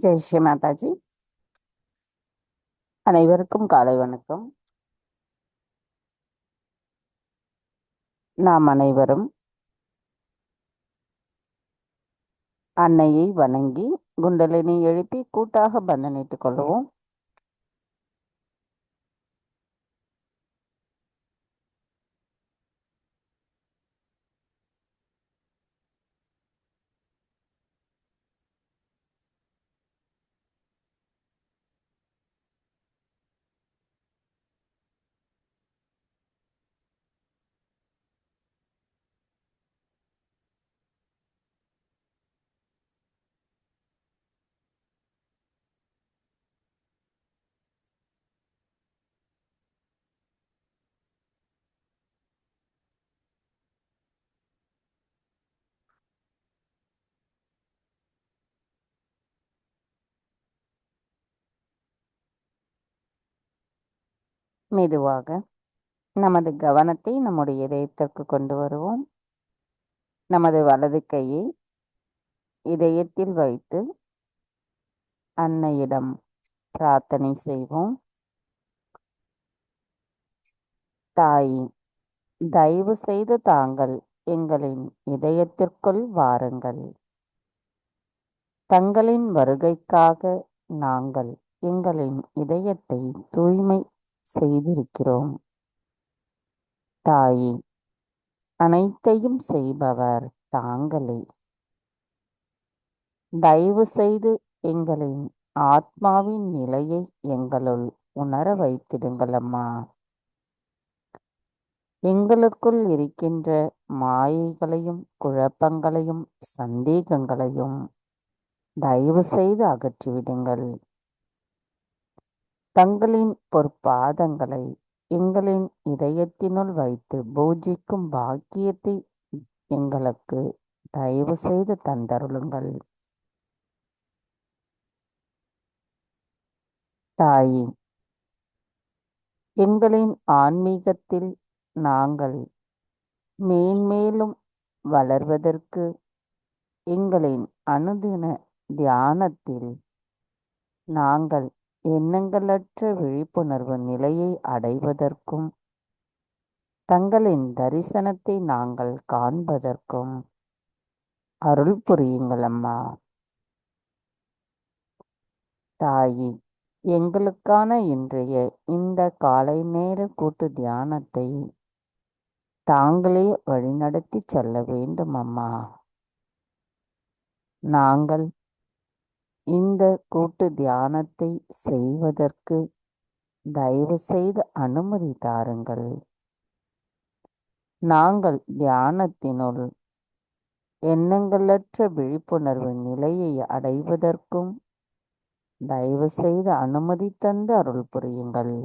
ஜெய் ஸ்ரீ மாதாஜி. அனைவருக்கும் காலை வணக்கம். நாம் அனைவரும் அன்னையை வணங்கி குண்டலினி எழுப்பி கூட்டாக பந்தனிட்டுக் கொள்வோம். மெதுவாக நமது கவனத்தை நம்முடைய இதயத்திற்கு கொண்டு வருவோம். நமது வலது கையை இதயத்தில் வைத்து அன்னையிடம் பிரார்த்தனை செய்வோம். தாய், தயவு செய்து தாங்கள் எங்களின் இதயத்திற்குள் வாருங்கள். தங்களின் வருகைக்காக நாங்கள் எங்களின் இதயத்தை தூய்மை செய்திருக்கிறோம். தாயே, அனைத்தையும் செய்பவர் தாங்களே. தயவு செய்து எங்களின் ஆத்மாவின் நிலையை எங்களுள் உணர வைத்திடுங்கள் அம்மா. எங்களுக்குள் இருக்கின்ற மாயைகளையும் குழப்பங்களையும் சந்தேகங்களையும் தயவு செய்து அகற்றிவிடுங்கள். தங்களின் பொற்பாதங்களை எங்களின் இதயத்தினுள் வைத்து பூஜிக்கும் பாக்கியத்தை எங்களுக்கு தயவு செய்து தந்தருளுங்கள். தாயே, எங்களின் ஆன்மீகத்தில் நாங்கள் மேன்மேலும் வளர்வதற்கு எங்களின் அனுதின தியானத்தில் நாங்கள் எண்ணங்களற்ற விழிப்புணர்வு நிலையை அடைவதற்கும் தங்களின் தரிசனத்தை நாங்கள் காண்பதற்கும் அருள் புரியுங்கள் அம்மா. தாயே, எங்களுக்கான இன்றைய இந்த காலை நேர கூட்டு தியானத்தை தாங்களே வழிநடத்தி செல்ல வேண்டும் அம்மா. நாங்கள் இந்த கூட்டு தியானத்தை செய்வதற்கு தயவு செய்து அனுமதி தாருங்கள். நாங்கள் தியானத்தினுள் எண்ணங்களற்ற விழிப்புணர்வு நிலையை அடைவதற்கும் தயவு செய்து அனுமதி தந்து அருள் புரியுங்கள்.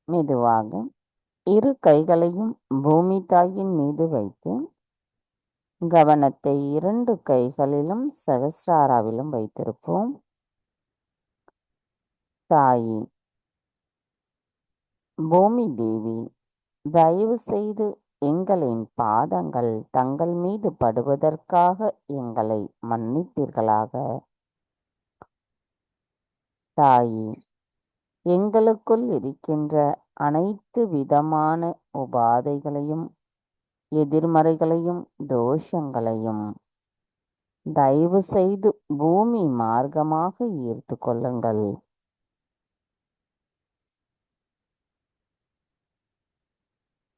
மெதுவாக இரு கைகளையும் பூமி தாயின் மீது வைத்து கவனத்தை இரண்டு கைகளிலும் சகஸ்ராராவிலும் வைத்திருப்போம். தாயே, பூமி தேவி, தயவு செய்து எங்களின் பாதங்கள் தங்கள் மீது படுவதற்காக எங்களை மன்னிப்பீர்களாக. தாயே, எங்களுக்குள் இருக்கின்ற அனைத்து விதமான உபாதைகளையும் எதிர்மறைகளையும் தோஷங்களையும் தயவு செய்து பூமி மார்க்கமாக ஈர்த்து கொள்ளுங்கள்.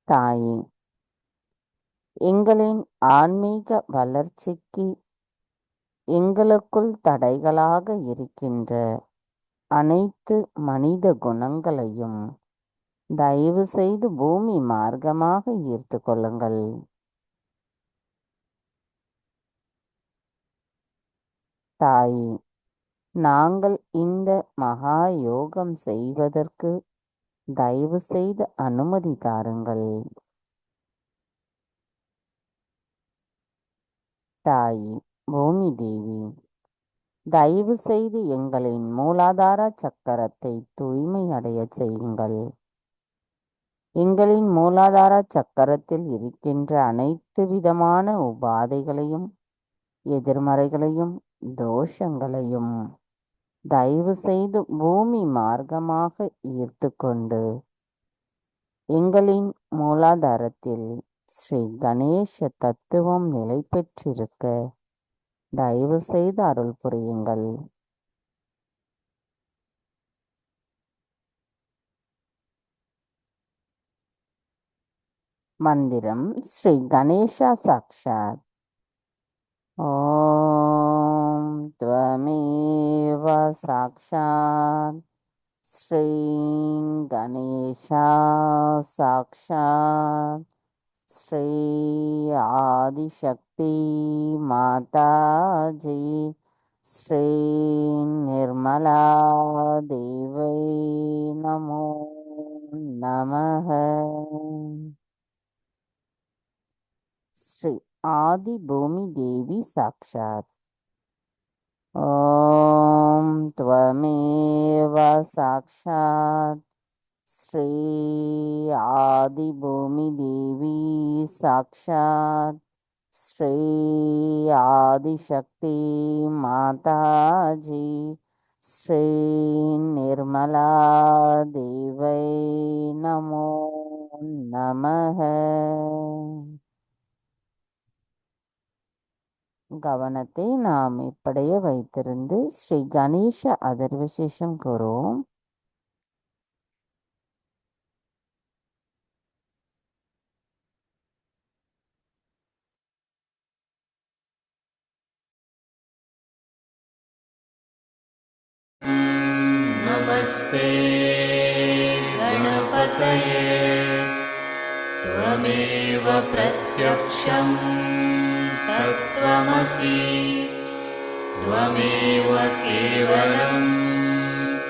தாயே, எங்களின் ஆன்மீக வளர்ச்சிக்கு எங்களுக்குள் தடைகளாக இருக்கின்ற அனைத்து மனித குணங்களையும் தயவு செய்து பூமி மார்க்கமாக ஈர்த்து கொள்ளுங்கள். தாயே, நாங்கள் இந்த மகா யோகம் செய்வதற்கு தயவு செய்து அனுமதி தாருங்கள். தாயே, பூமி தேவி, தயவு செய்து எங்களின் மூலாதார சக்கரத்தை தூய்மை அடைய செய்யுங்கள். எங்களின் மூலாதார சக்கரத்தில் இருக்கின்ற அனைத்து விதமான உபாதைகளையும், எதிர்மறைகளையும், தோஷங்களையும் தயவு செய்து பூமி மார்க்கமாக ஈர்த்து கொண்டு எங்களின் மூலாதாரத்தில் ஸ்ரீ கணேச தத்துவம் நிலை பெற்றிருக்க தயவு செய்து அருள் புரியுங்கள். மந்திரம் ஸ்ரீ கணேசா சாக்ஷாத். ஓம் த்வமேவ சாக்ஷாத் ஸ்ரீ கணேசா சாக்ஷாத் ஸ்ரீ ஆதிசக்தி மாதாஜி ஸ்ரீ நிர்மலா தேவை நமோ நமः. ஸ்ரீ ஆதி பூமி தேவி சாக்ஷாத். ஓம் த்வமேவ சாக்ஷாத் ஸ்ரீ ஆதி பூமி தேவி சாக்ஷாத் ஸ்ரீ ஆதிசக்தி மாதாஜி ஸ்ரீ நிர்மலா தேவை நமோ நமः. கவனத்தை நாம் இப்படியே வைத்திருந்து ஸ்ரீ கணேச அதர்வசேஷம் கூறுவோம். நமஸ்தே கணபதயே त्वमेव प्रत्यक्षं तत्त्वमसि त्वमेव केवलं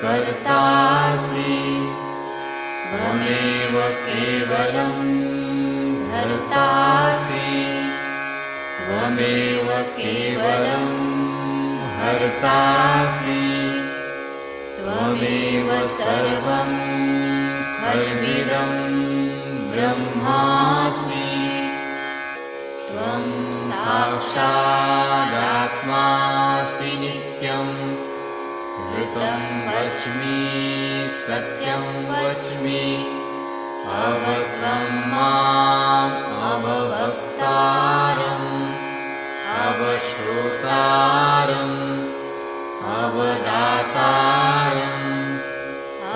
कर्तासि त्वमेव केवलं धर्तासि त्वमेव केवलं हर्तासि त्वमेव सर्वं खल्विदं ब्रह्मासि त्वं साक्षादात्मासि नित्यं ऋतं वच्मि सत्यं वच्मि अवत्वं माम् अववक्तारम् अवश्रोतारम् अवदातारम्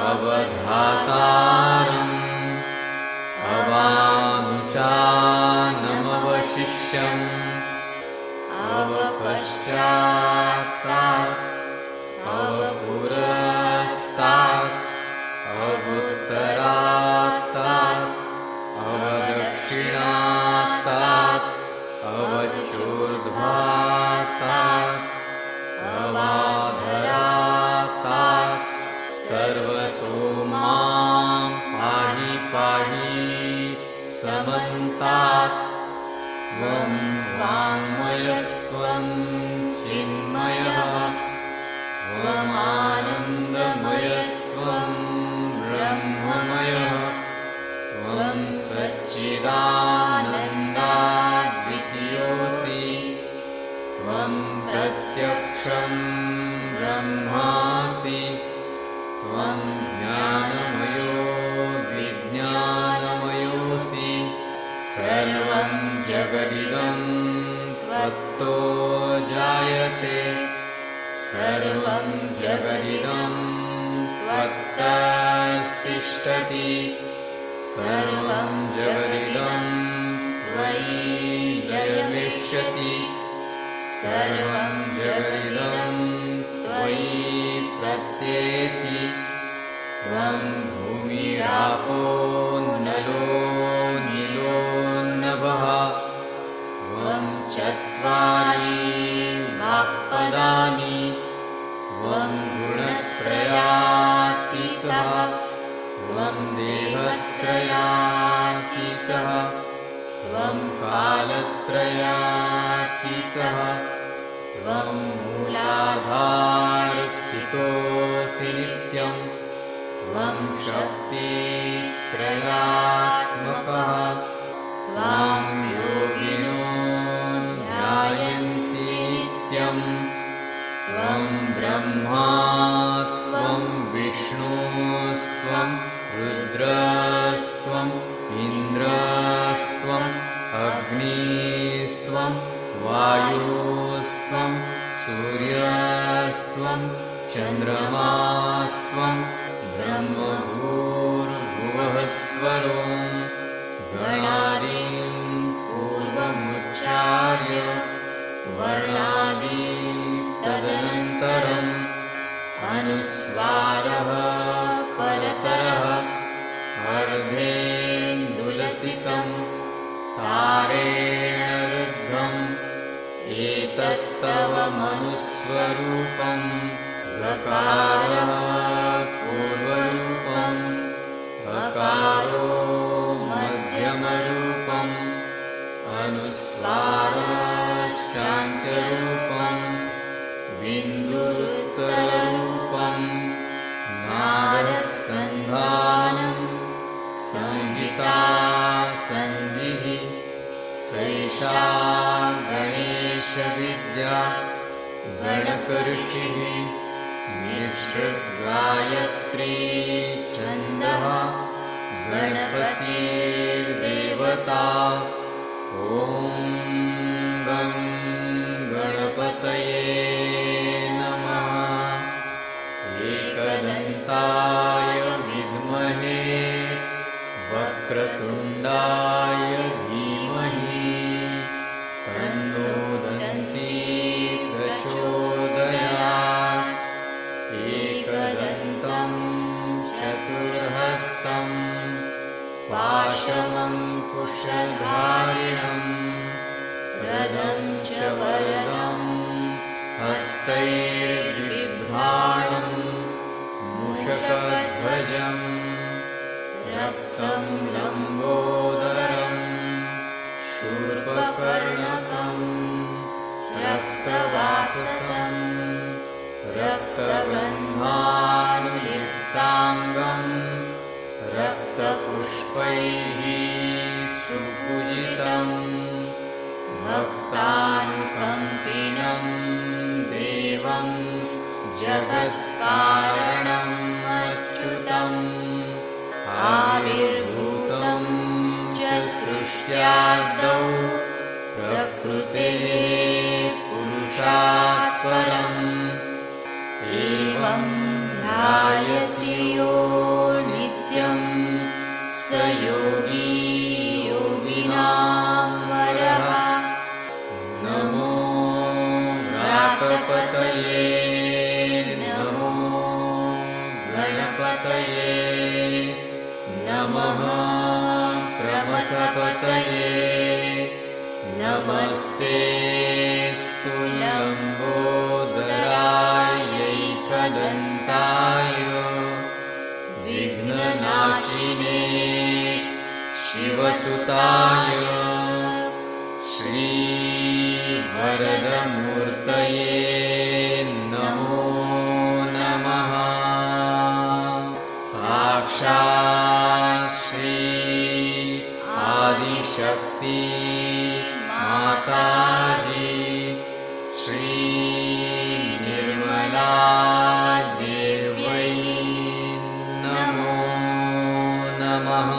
अवधातारम् अवानुचानमवशिष्यम् अवपश्चात्तात् अवपुरस्तात् अवुत्तरात्तात् अवदक्षिणात्तात् अवचोर्ध्वात्तात् अवाधरात्तात् सर्वतो मां पाहि पाहि समन्तात् त्वं वाङ्मयस्त्वं चिन्मयः त्वमानन्दमयस्त्वं ब्रह्ममयः त्वं सच्चिदानन्दाद्वितीयोऽसि त्वं प्रत्यक्षं ब्रह्मासि त्वं ज्ञानमयो विज्ञानमयोऽसि सर्वं जगदिदं त्वत्तो जायते सर्वं जगदिदं त्वत्तस्तिष्ठति सर्वं जगदिदं त्वयि लयमिष्यति सर्वं जगदिदं त्वयि प्रत्येति त्वं भूमिरापो नलो नीलो नभः त्वं चत्वारि वाक्पदानि त्वं गुणत्रयातीतः त्वं देहत्रयातीतः त्वं कालत्रयातीतः त्वं मूलाधारस्थितोऽसि नित्यं त्वं शक्तित्रयात्मकः त्वां योगिनो ध्यायन्ति नित्यं त्वं ब्रह्मा त्वं विष्णुस्त्वं रुद्रस्त्वम् इन्द्रस्त्वम् अग्निस्त्वं वायुस्त्वं सूर्यस्त्वं चन्द्रमास्त्वं ब्रह्मभूर्भुवः स्वरों गणादीन् पूर्वमुच्चार्य वर्णादि तदनन्तरम् अनुस्वारः परतरः अर्धेन्दुलसितं तारेण रुद्धम् एतत्तव मनुस्वरूपं गकारः पूर्वरूपम् अकारो मध्यमरूपम् अनुस्वारश्चान्त्यरूपम् बिन्दुरुत्तररूपम् नादः सन्धानम् संहिता सन्धिः सैषा गणेशविद्या गणकऋषिः निःसृद्गायत्री छन्दः गणपतिर्देवता ॐ गं गणपतये नमः एकदन्ताय विद्महे वक्रतुण्डाय धीमहि तन्नो दन्ती प्रचोदयात् एकदन्तं चतुर्हस्तं पाशमङ्कुशधारिणं रथं च वरदं हस्तैर्बिभ्राणं मूषकध्वजम् रक्तं लम्बोदरं शूर्पकर्णकं रक्तवाससं रक्तगन्धानुलिप्ताङ्गं रक्तपुष्पैः सुपूजितं भक्तानुकम्पिनं देवं जगत्कारणम् अच्युतम् आविर्भूतं च सृष्ट्यादौ प्रकृतेः पुरुषात् परम् एवं ध्यायति यो नित्यं स योगी योगिनां वरः नमो व्रातपतये नमो गणपतये नमः प्रमथपतये नमस्तेऽस्तु लम्बोदरायैकदन्ताय विघ्ननाशिने शिवसुताय श्रीवरदमूर्तये नमो नमः साक्षात् श्री आदिशक्ति माताजी श्री निर्मला देव्यै नमो नमः।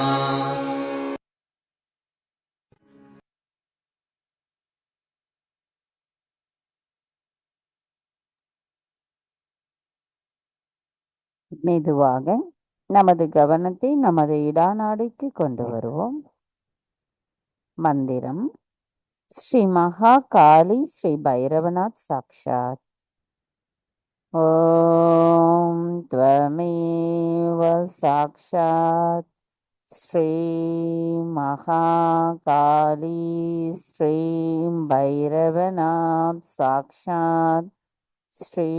மெதுவாக நமது கவனத்தை நமது இடாநாடிக்கு கொண்டு வருவோம். மந்திரம் ஸ்ரீ மகா காளி ஸ்ரீ பைரவநாத் சாக்ஷாத். ஓம் த்வமேவ சாக்ஷாத் ஸ்ரீ மகா காளி ஸ்ரீ பைரவநாத் சாக்ஷாத் ஸ்ரீ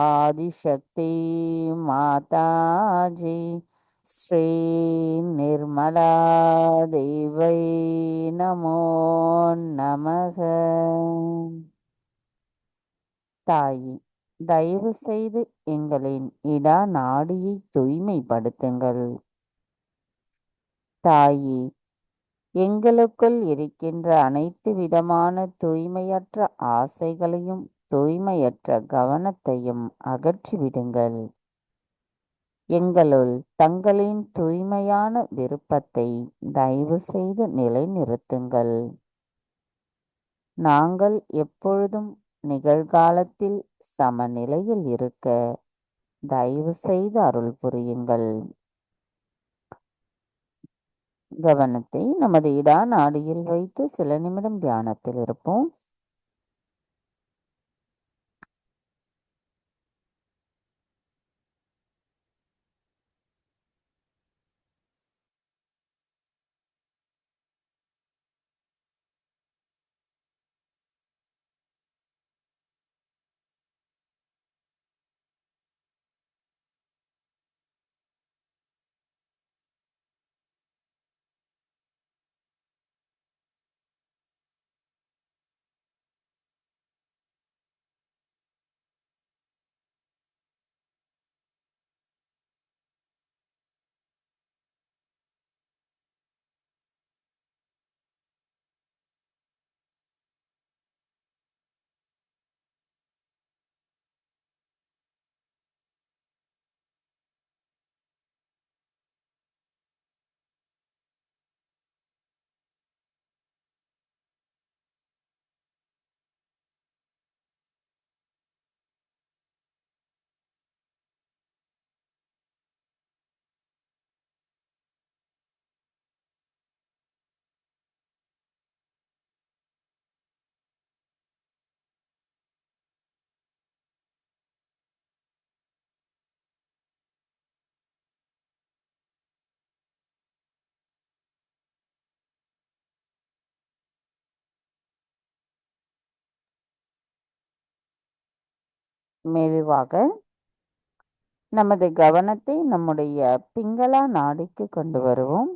ஆதிசக்தி மாதாஜி ஸ்ரீ நிர்மலா தேவை நமோ நமக. தாயி, தயவு செய்து எங்களின் இடா நாடியை தூய்மைப்படுத்துங்கள். தாயி, எங்களுக்குள் இருக்கின்ற அனைத்து விதமான தூய்மையற்ற ஆசைகளையும் தூய்மையற்ற கவனத்தையும் அகற்றிவிடுங்கள். எங்களுள் தங்களின் தூய்மையான விருப்பத்தை தயவு செய்து நிலைநிறுத்துங்கள். நாங்கள் எப்பொழுதும் நிகழ்காலத்தில் சமநிலையில் இருக்க தயவு செய்து அருள் புரியுங்கள். கவனத்தை நமது இடா நாடியில் வைத்து சில நிமிடம் தியானத்தில் இருப்போம். மெதுவாக நமது கவனத்தை நம்முடைய பிங்களா நாடிக்கு கொண்டு வருவோம்.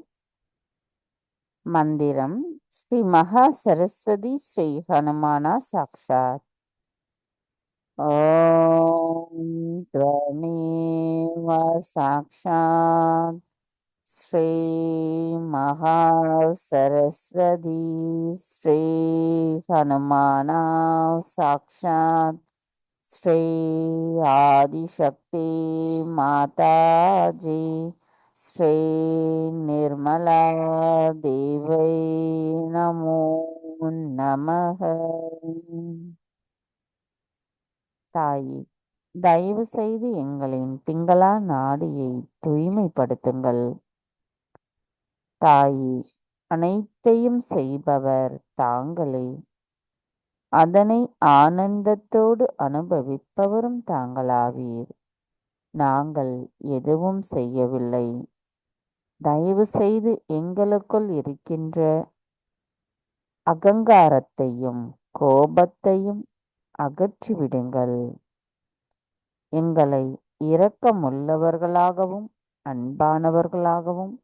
மந்திரம் ஸ்ரீ மகா சரஸ்வதி ஸ்ரீ ஹனுமானா சாக்ஷாத். ஓம் த்வமேவ சாக்ஷாத் ஸ்ரீ மகா சரஸ்வதி ஸ்ரீ ஹனுமானா சாக்ஷாத் ஸ்ரீ ஆதிசக்தி மாதாஜி ஸ்ரீ நிர்மலா தேவை நமோ நமக. தாயி, தயவு செய்து எங்களின் பிங்களா நாடியை தூய்மைப்படுத்துங்கள். தாயி, அனைத்தையும் செய்பவர் தாங்களே, அதனை ஆனந்தத்தோடு அனுபவிப்பவரும் தாங்களாவீர். நாங்கள் எதுவும் செய்யவில்லை. தயவு செய்து எங்களுக்குள் இருக்கின்ற அகங்காரத்தையும் கோபத்தையும் அகற்றிவிடுங்கள். எங்களை இரக்கமுள்ளவர்களாகவும் அன்பானவர்களாகவும்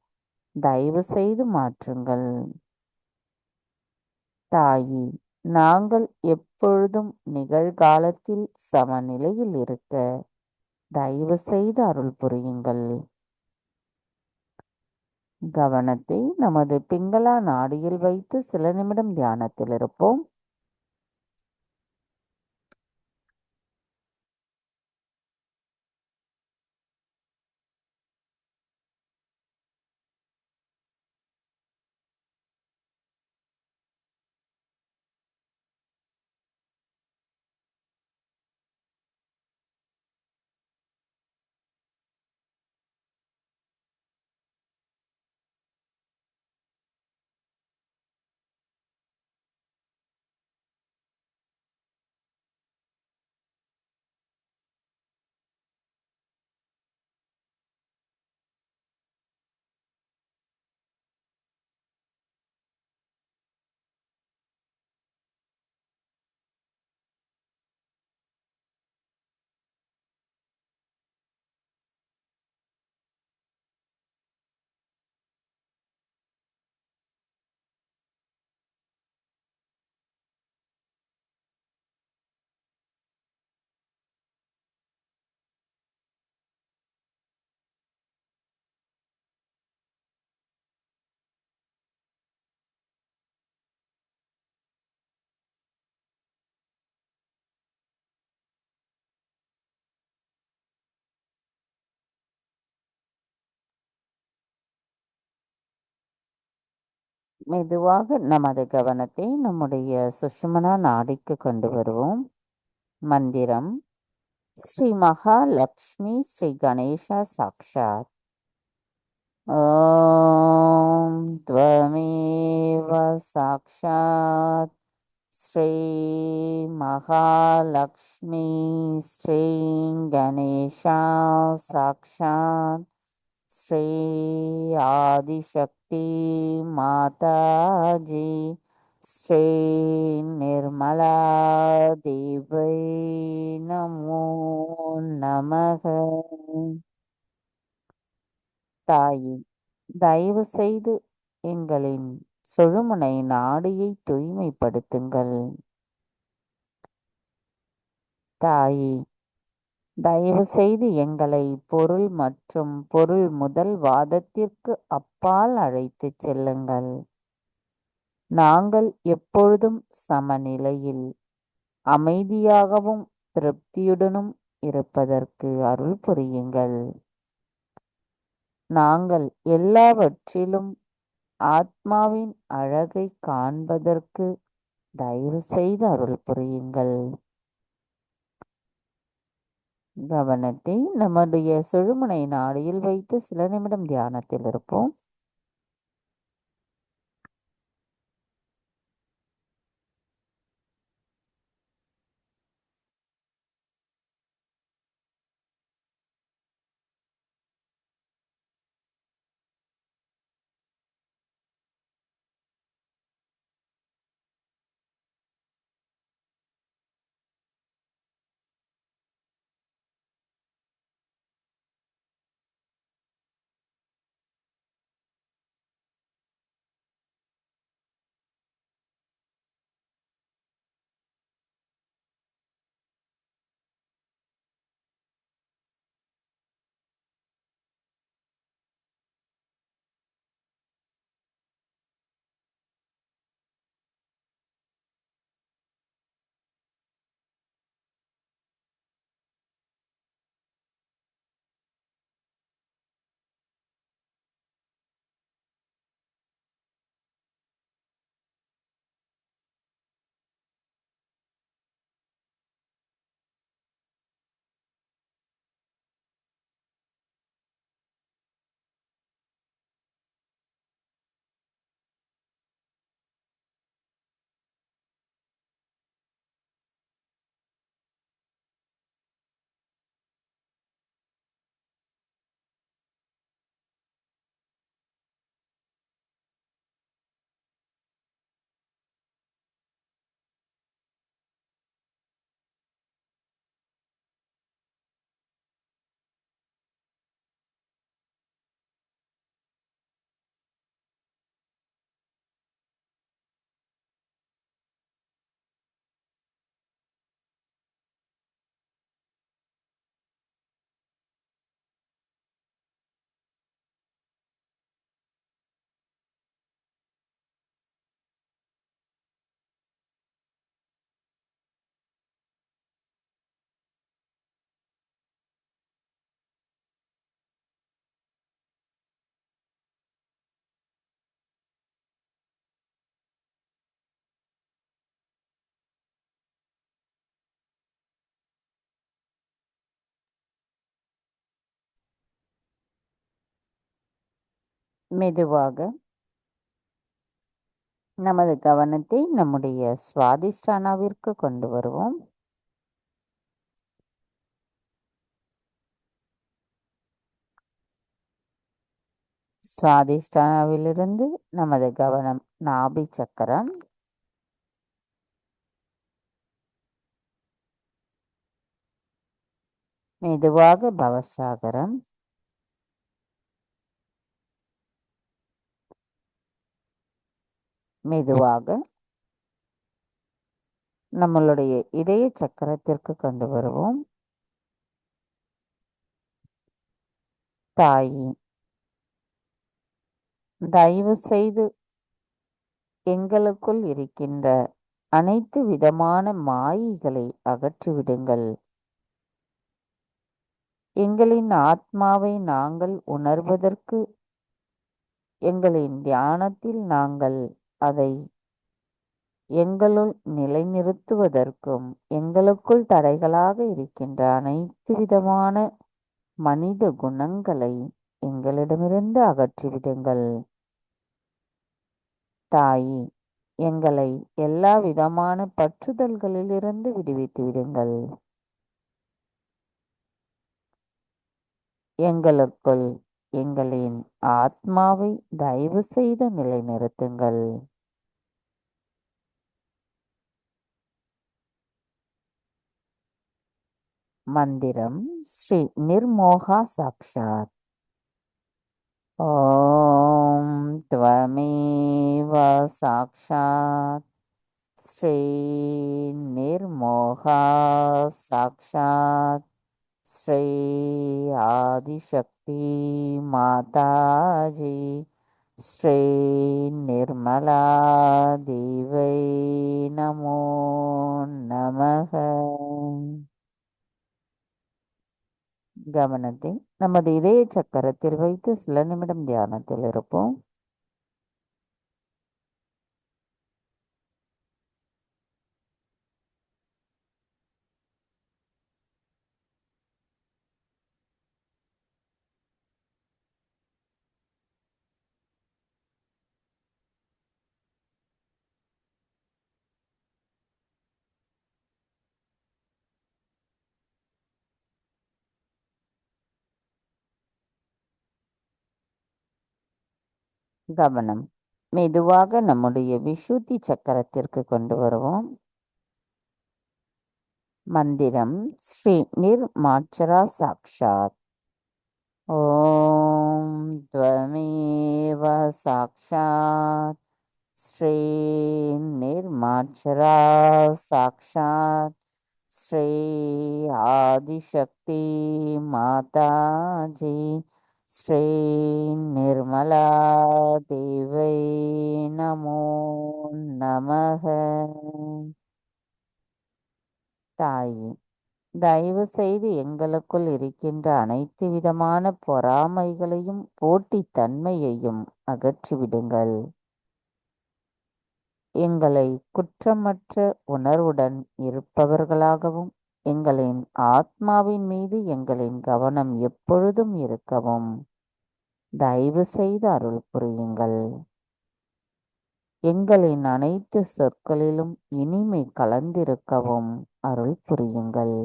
தயவு செய்து மாற்றுங்கள். தாயி, நாங்கள் எப்பொழுதும் நிகழ்காலத்தில் சமநிலையில் இருக்க தயவு செய்து அருள் புரியுங்கள். கவனத்தை நமது பிங்களா நாடியில் வைத்து சில நிமிடம் தியானத்தில் இருப்போம். மெதுவாக நமது கவனத்தை நம்முடைய சுஷுமனா நாடிக்கு கொண்டு வருவோம். மந்திரம் ஸ்ரீ மகாலட்சுமி ஸ்ரீ கணேசா சாக்ஷாத். ஓம் த்வமேவ சாக்ஷாத் ஸ்ரீ மகாலட்சுமி ஸ்ரீ கணேசா சாக்ஷாத் ஸ்ரீ ஆதிசக்தி மாதாஜி ஸ்ரீ நிர்மலா தேவை நமோ நமக. தாயே, தயவு செய்து எங்களின் சுழுமுனை நாடியை தூய்மைப்படுத்துங்கள். தாயே, தயவு செய்து எங்களை பொருள் மற்றும் பொருள் முதல் வாதத்திற்கு அப்பால் அழைத்துச் செல்லுங்கள். நாங்கள் எப்பொழுதும் சமநிலையில் அமைதியாகவும் திருப்தியுடனும் இருப்பதற்கு அருள் புரியுங்கள். நாங்கள் எல்லாவற்றிலும் ஆத்மாவின் அழகை காண்பதற்கு தயவு செய்து அருள் புரியுங்கள். கவனத்தை நம்முடைய சுழுமுனை நாடியில் வைத்து சில நிமிடம் தியானத்தில் இருப்போம். மெதுவாக நமது கவனத்தை நம்முடைய சுவாதிஷ்டானாவிற்கு கொண்டு வருவோம். சுவாதிஷ்டானாவிலிருந்து நமது கவனம் நாபி சக்கரம், மெதுவாக பவசாகரம், மெதுவாக நம்மளுடைய இதய சக்கரத்திற்கு கொண்டு வருவோம். தாயே, தயவு செய்து எங்களுக்குள் இருக்கின்ற அனைத்து விதமான மாயைகளை அகற்றிவிடுங்கள். எங்களின் ஆத்மாவை நாங்கள் உணர்வதற்கு எங்களின் தியானத்தில் நாங்கள் அதை எங்களுள் நிலைநிறுத்துவதற்கும் எங்களுக்குள் தடைகளாக இருக்கின்ற அனைத்து விதமான மனித குணங்களை எங்களிடமிருந்து அகற்றிவிடுங்கள். தாயி, எங்களை எல்லா விதமான பற்றுதல்களிலிருந்து விடுவித்து விடுங்கள். எங்களுக்குள் எங்களின் ஆத்மாவை தயவு செய்து நிலைநிறுத்துங்கள். மந்திரம் ஸ்ரீ நிர்மோகா சாக்ஷாத். ஓம் த்வமேவ சாக்ஷாத் ஸ்ரீ நிர்மோகா சாக்ஷாத் ஸ்ரீ ஆதிசக்தி மாதாஜி ஸ்ரீ நிர்மலா தேவை நமோ நமக. கவனத்தை நமது இதய சக்கரத்தில் வைத்து சில நிமிடம் தியானத்தில் இருப்போம். கவனம் மெதுவாக நம்முடைய விசுத்தி சக்கரத்திற்கு கொண்டு வருவோம். மந்திரம் ஸ்ரீ நிர்மாட்சரா சாக்ஷாத். ஓம் த்வமேவ சாக்ஷாத் ஸ்ரீ நிர்மாட்சரா சாக்ஷாத் ஸ்ரீ ஆதிசக்தி மாதாஜி ஸ்ரீ நிர்மலா தேவை நமோ நமக. தாயே, தயவு செய்து எங்களுக்குள் இருக்கின்ற அனைத்து விதமான பொறாமைகளையும் போட்டித்தன்மையையும் அகற்றிவிடுங்கள். எங்களை குற்றமற்ற உணர்வுடன் இருப்பவர்களாகவும் எங்களின் ஆத்மாவின் மீது எங்களின் கவனம் எப்பொழுதும் இருக்கவும் தயவு செய்து அருள் புரியுங்கள். எங்களின் அனைத்து சொற்களிலும் இனிமை கலந்திருக்கவும் அருள் புரியுங்கள்.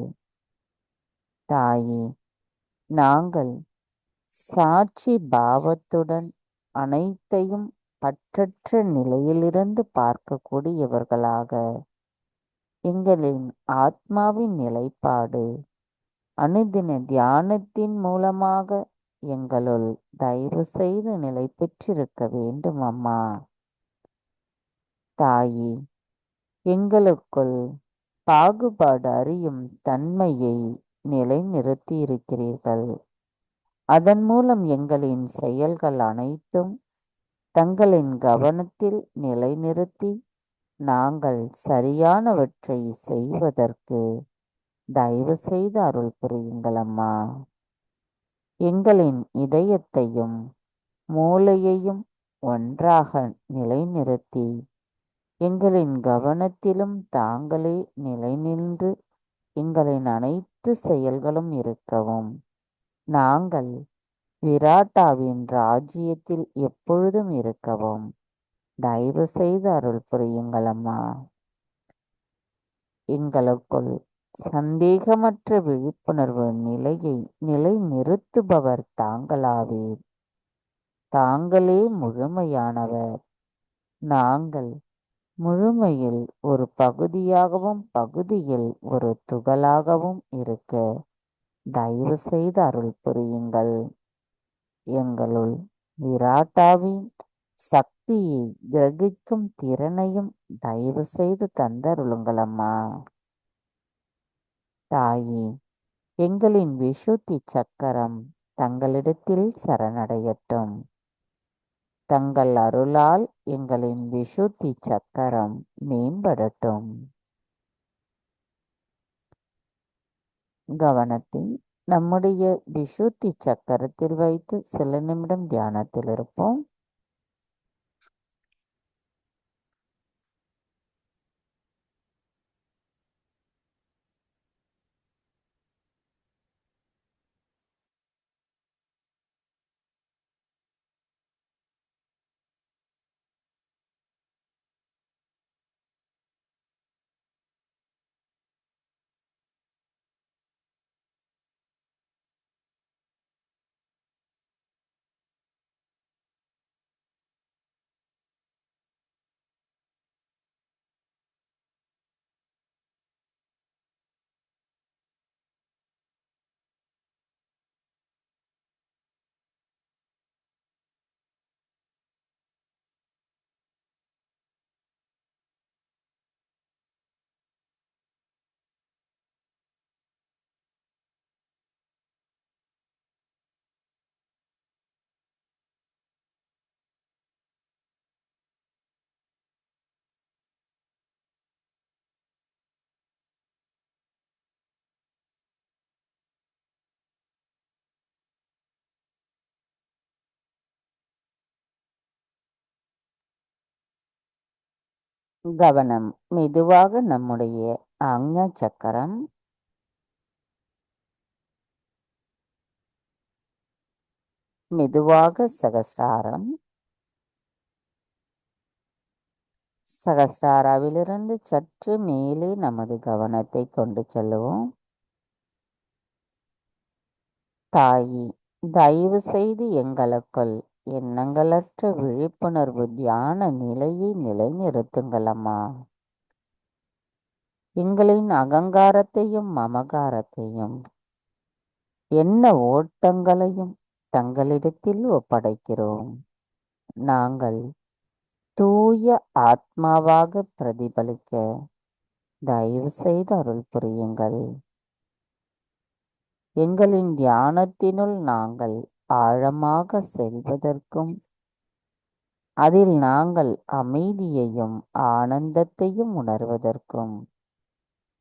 தாயே, நாங்கள் சாட்சி பாவத்துடன் அனைத்தையும் பற்றற்ற நிலையிலிருந்து பார்க்கக்கூடியவர்களாக எங்களின் ஆத்மாவின் நிலைப்பாடு அனுதின தியானத்தின் மூலமாக எங்களுள் தயவு செய்து நிலை பெற்றிருக்க வேண்டும் அம்மா. தாயே, எங்களுக்குள் பாகுபாடு அறியும் தன்மையை நிலைநிறுத்தி இருக்கிறீர்கள். அதன் மூலம் எங்களின் செயல்கள் அனைத்தும் தங்களின் கவனத்தில் நிலைநிறுத்தி நாங்கள் சரியானவற்றை செய்வதற்கு தயவு செய்து அருள் புரியுங்கள் அம்மா. எங்களின் இதயத்தையும் மூளையையும் ஒன்றாக நிலைநிறுத்தி எங்களின் கவனத்திலும் தாங்களே நிலை நின்று எங்களின் அனைத்து செயல்களும் இருக்கவும் நாங்கள் விராட்டாவின் ராஜ்யத்தில் எப்பொழுதும் இருக்கவும் தயவு செய்து அருள் புரியுங்கள் அம்மா. எங்களுக்குள் சந்தேகமற்ற விழிப்புணர்வு நிலையை நிலைநிறுத்துபவர் தாங்களாவீர். தாங்களே முழுமையானவர். நாங்கள் முழுமையில் ஒரு பகுதியாகவும் பகுதியில் ஒரு துகளாகவும் இருக்க தயவு செய்து அருள் புரியுங்கள். எங்களுள் விராட்டாவின் சக்தியை கிரகிக்கும் திறனையும் தயவு செய்து தந்தருளுங்கள் அம்மா. தாயே, எங்களின் விசுத்தி சக்கரம் தங்களிடத்தில் சரணடையட்டும். தங்கள் அருளால் எங்களின் விசுத்தி சக்கரம் மேம்படட்டும். கவனத்தை நம்முடைய விசுத்தி சக்கரத்தில் வைத்து சில நிமிடம் தியானத்தில் இருப்போம். கவனம். மெதுவாக நம்முடைய ஆக்ஞா சக்கரம், மெதுவாக சகஸ்ராரம், சகஸ்ராராவிலிருந்து சற்று மேலே நமது கவனத்தை கொண்டு செல்லுவோம். தாயி, தயவு செய்து எங்களுக்குள் எண்ணங்களற்ற விழிப்புணர்வு தியான நிலையை நிலைநிறுத்துங்கள் அம்மா. எங்களின் அகங்காரத்தையும் மமகாரத்தையும் எண்ண ஓட்டங்களையும் தங்களிடத்தில் ஒப்படைக்கிறோம். நாங்கள் தூய ஆத்மாவாக பிரதிபலிக்க தயவு செய்து அருள் புரியுங்கள். எங்களின் தியானத்தினுள் நாங்கள் ஆழமாக செல்வதற்கும் அதில் நாங்கள் அமைதியையும் ஆனந்தத்தையும் உணர்வதற்கும்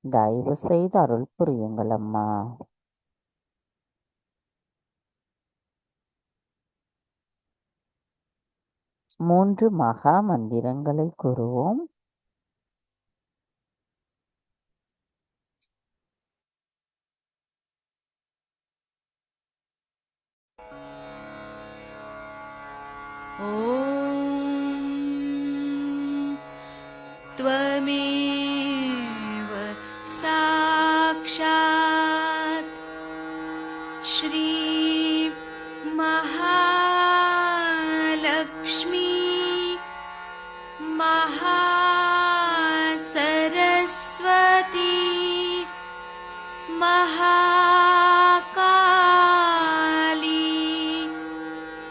தயவு செய்து அருள் புரியுங்கள் அம்மா. மூன்று மகா மந்திரங்களை கூறுவோம். त्वमेव साक्षात् श्री महालक्ष्मी महासरस्वती महाकाली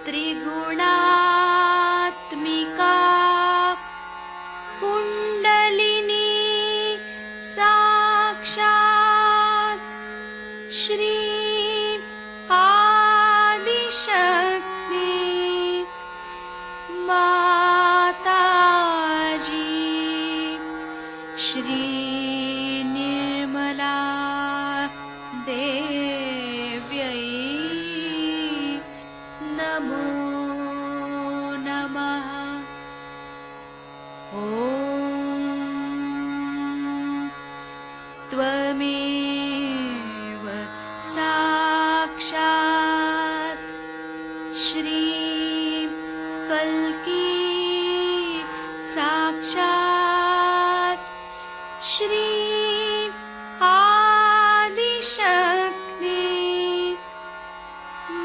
त्रिगुणात्मिका कुण्डलिनी साक्षात् श्री आदिशक्ति माताजी श्री निर्मला देव्यै नमो नमः। ॐ त्वमेव साक्षात् श्री कल्की साक्षात् श्री आदिशक्ति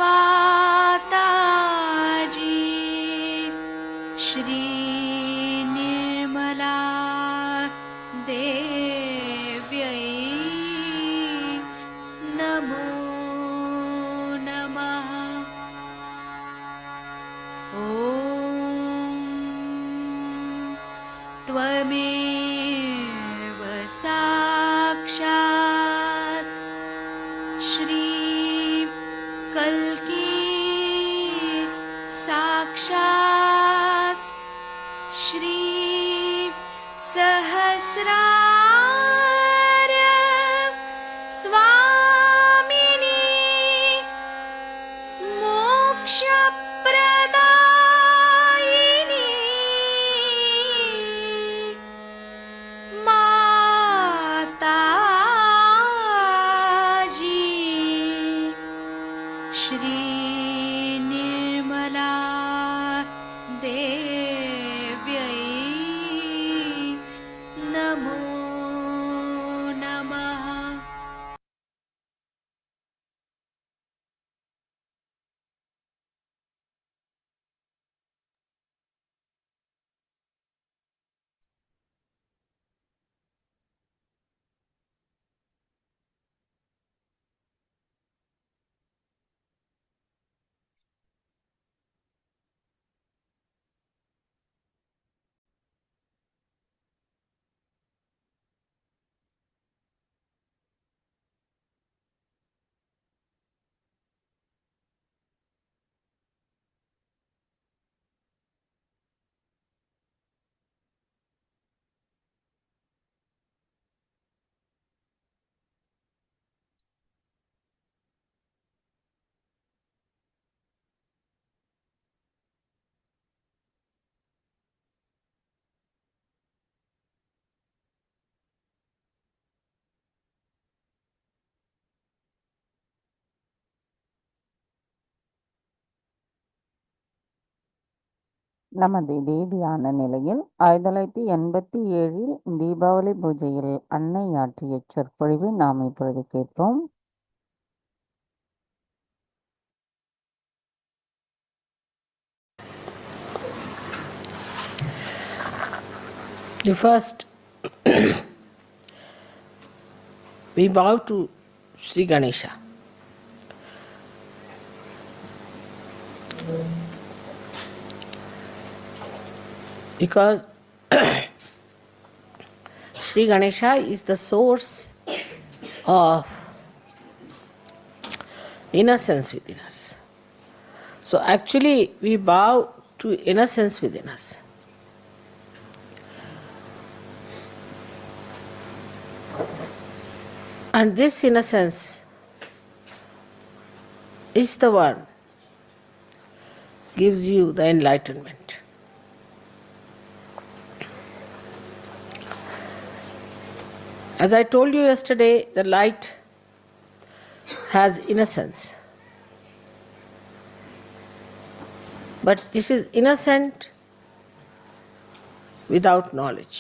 माताजी श्री निर्मला देव्यै नमो नमः। ॐ त्वमेव साक्षात् श्री कल्की साक्षात् श्री सहस्रार्य स्वामिनी मोक्षप्रदायिनी माताजी श्री निर्मला देव्यै नमो नमः। நமது இதே தியான நிலையில் 1987 தீபாவளி பூஜையில் அன்னை ஆற்றிய சொற்பொழிவை நாம் இப்பொழுது கேட்போம். The first, we bow to Sri Ganesha. Because Sri Ganesha is the source of innocence within us. So actually we bow to innocence within us. And this innocence is the one gives you the enlightenment. As I told you yesterday, the light has innocence. But this is innocent without knowledge.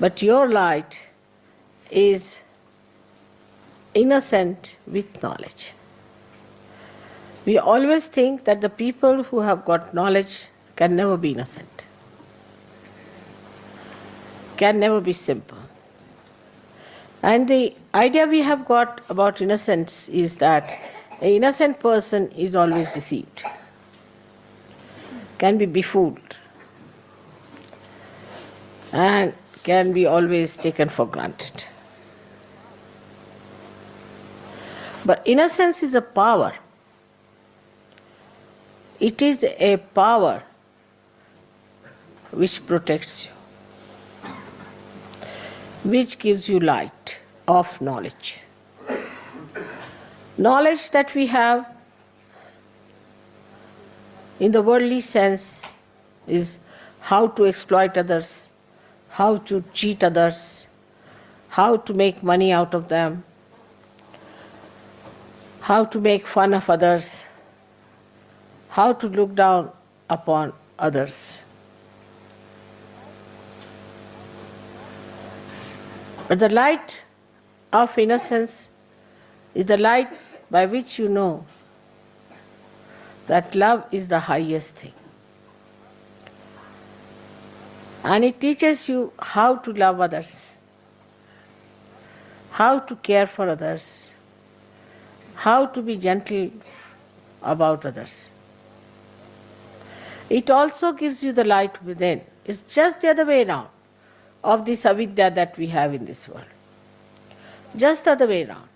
But your light is innocent with knowledge. We always think that the people who have got knowledge can never be innocent, can never be simple. And the idea we have got about innocence is that an innocent person is always deceived, can be befooled, and can be always taken for granted. But innocence is a power. It is a power which protects you, which gives you light of knowledge. Knowledge that we have in the worldly sense is how to exploit others, how to cheat others, how to make money out of them, how to make fun of others, how to look down upon others. But the light of innocence is the light by which you know that love is the highest thing. And it teaches you how to love others, how to care for others, how to be gentle about others. It also gives you the light within. It's just the other way around of this avidya that we have in this world. Just the other way around.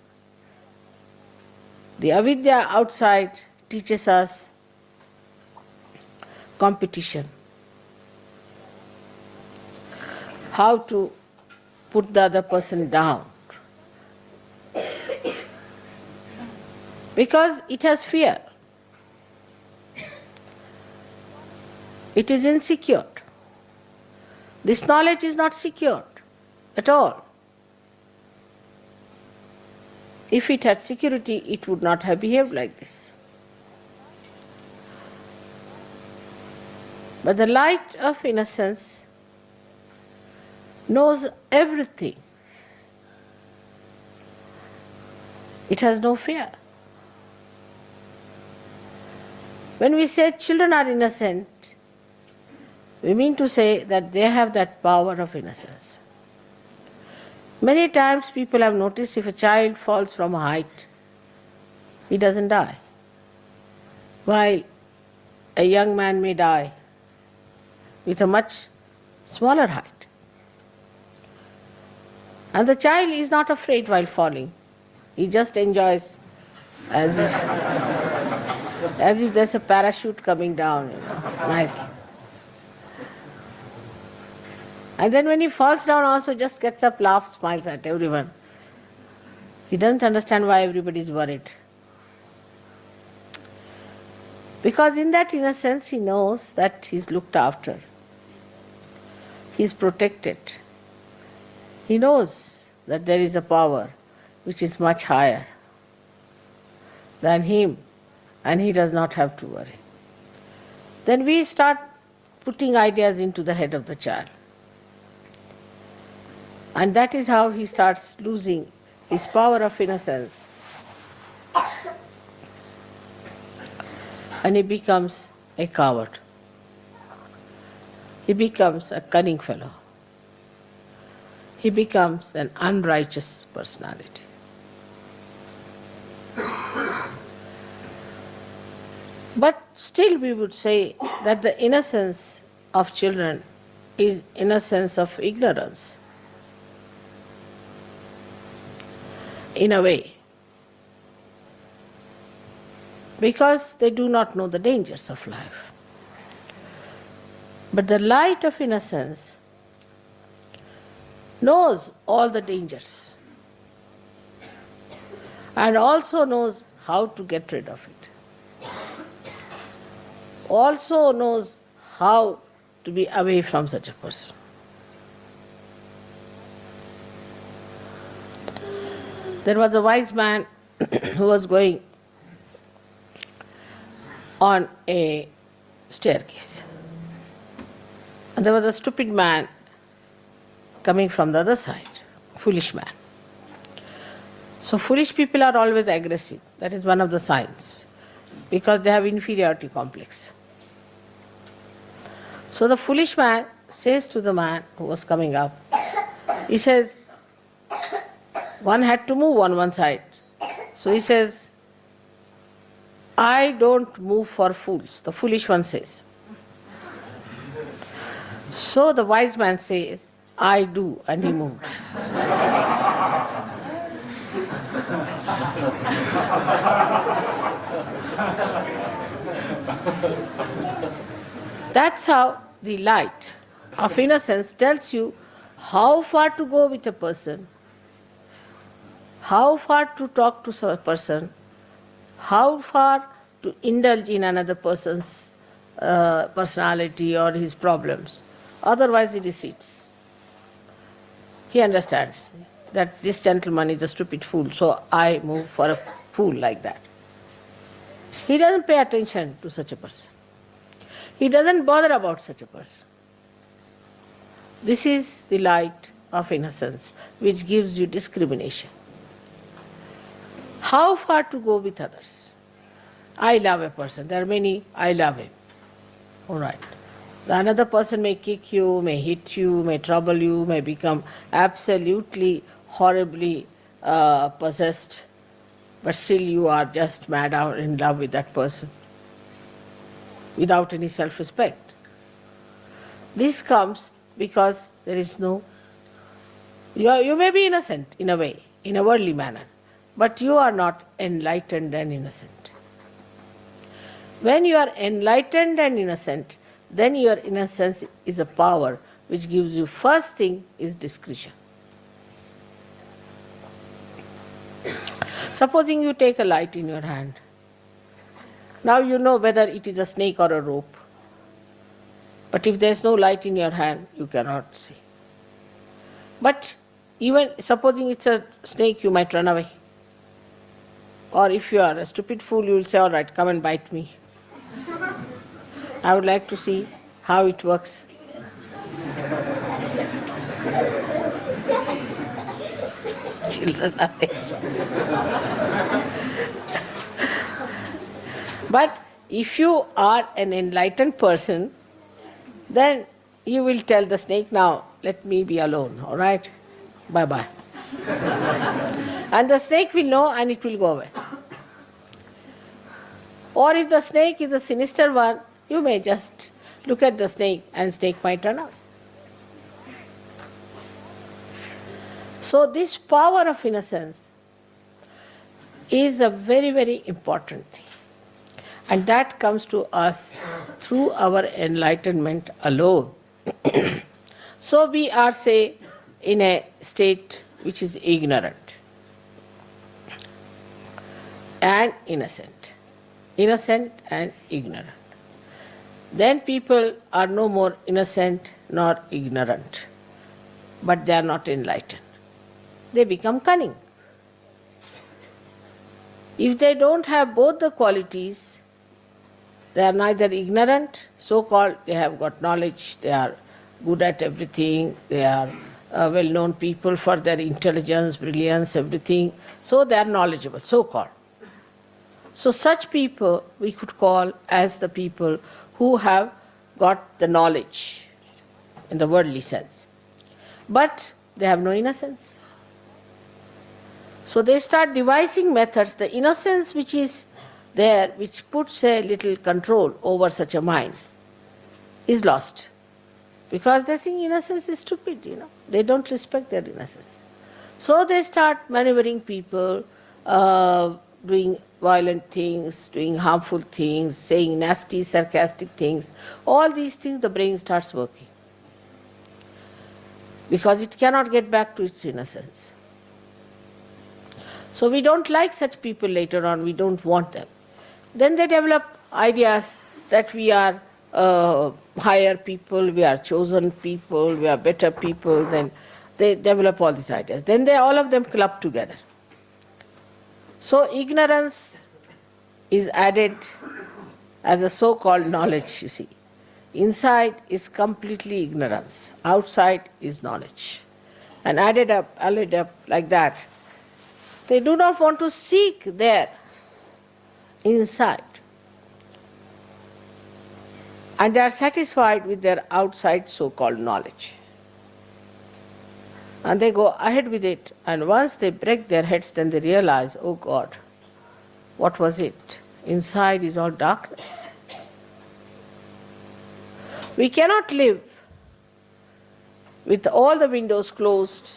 The avidya outside teaches us competition, how to put the other person down, because it has fear. It is insecure. This knowledge is not secure at all. If it had security, it would not have behaved like this. But the light of innocence knows everything. It has no fear. When we say children are innocent, we mean to say that they have that power of innocence. Many times people have noticed if a child falls from a height, he doesn't die, while a young man may die with a much smaller height. And the child is not afraid while falling. He just enjoys as if there's a parachute coming down, nicely. And then when he falls down also just gets up, laughs, smiles at everyone. He doesn't understand why everybody is worried. Because in that innocence he knows that he's looked after. He's protected. He knows that there is a power which is much higher than him and he does not have to worry. Then we start putting ideas into the head of the child. And that is how he starts losing his power of innocence. And he becomes a coward. He becomes a cunning fellow. He becomes an unrighteous personality. But still we would say that the innocence of children is innocence of ignorance. In a way. Because they do not know the dangers of life. But the light of innocence knows all the dangers and also knows how to get rid of it. Also knows how to be away from such a person. There was a wise man who was going on a staircase. And there was a stupid man coming from the other side, foolish man. So foolish people are always aggressive. That is one of the signs, because they have inferiority complex. So the foolish man says to the man who was coming up, he says, one had to move on one side. So he says, I don't move for fools, the foolish one says. So the wise man says, I do, and he moved. That's how the light of innocence tells you how far to go with a person, how far to talk to a person, how far to indulge in another person's personality or his problems. Otherwise he recedes. He understands that this gentleman is a stupid fool, so I move for a fool like that. He doesn't pay attention to such a person. He doesn't bother about such a person. This is the light of innocence which gives you discrimination. How far to go with others? I love a person. There are many, I love him. All right. The another person may kick you, may hit you, may trouble you, may become absolutely, horribly possessed, but still you are just mad out in love with that person without any self-respect. This comes because there is no... You may be innocent in a way, in a worldly manner, but you are not enlightened and innocent. When you are enlightened and innocent, then your innocence is a power which gives you, first thing is discretion. Supposing you take a light in your hand. Now you know whether it is a snake or a rope. But if there is no light in your hand, you cannot see. But even supposing it's a snake, you might run away. Or if you are a stupid fool, you will say, all right, come and bite me. I would like to see how it works. Children are But if you are an enlightened person, then you will tell the snake, now let me be alone, all right? Bye-bye. And the snake will know and it will go away. Or if the snake is a sinister one, you may just look at the snake and snake might run away. So this power of innocence is a very, very important thing. And that comes to us through our enlightenment alone. So we are, say, in a state which is ignorant and innocent. Innocent and ignorant. Then people are no more innocent nor ignorant, but they are not enlightened. They become cunning. If they don't have both the qualities, they are neither ignorant, so-called, they have got knowledge, they are good at everything, they are well-known people for their intelligence, brilliance, everything, so they are knowledgeable, so-called. So such people we could call as the people who have got the knowledge in the worldly sense. But they have no innocence. So they start devising methods. The innocence which is there, which puts a little control over such a mind, is lost. Because they think innocence is stupid, They don't respect their innocence. So they start maneuvering people, doing violent things, doing harmful things, saying nasty, sarcastic things. All these things the brain starts working. Because it cannot get back to its innocence. So we don't like such people later on, we don't want them. Then they develop ideas that we are higher people, we are chosen people, we are better people, then they develop all these ideas. Then all of them club together. So ignorance is added as a so-called knowledge, you see. Inside is completely ignorance, outside is knowledge. And added up like that. They do not want to seek there, inside. And they are satisfied with their outside so-called knowledge. And they go ahead with it. And once they break their heads, then they realize, oh God, what was it? Inside is all darkness. We cannot live with all the windows closed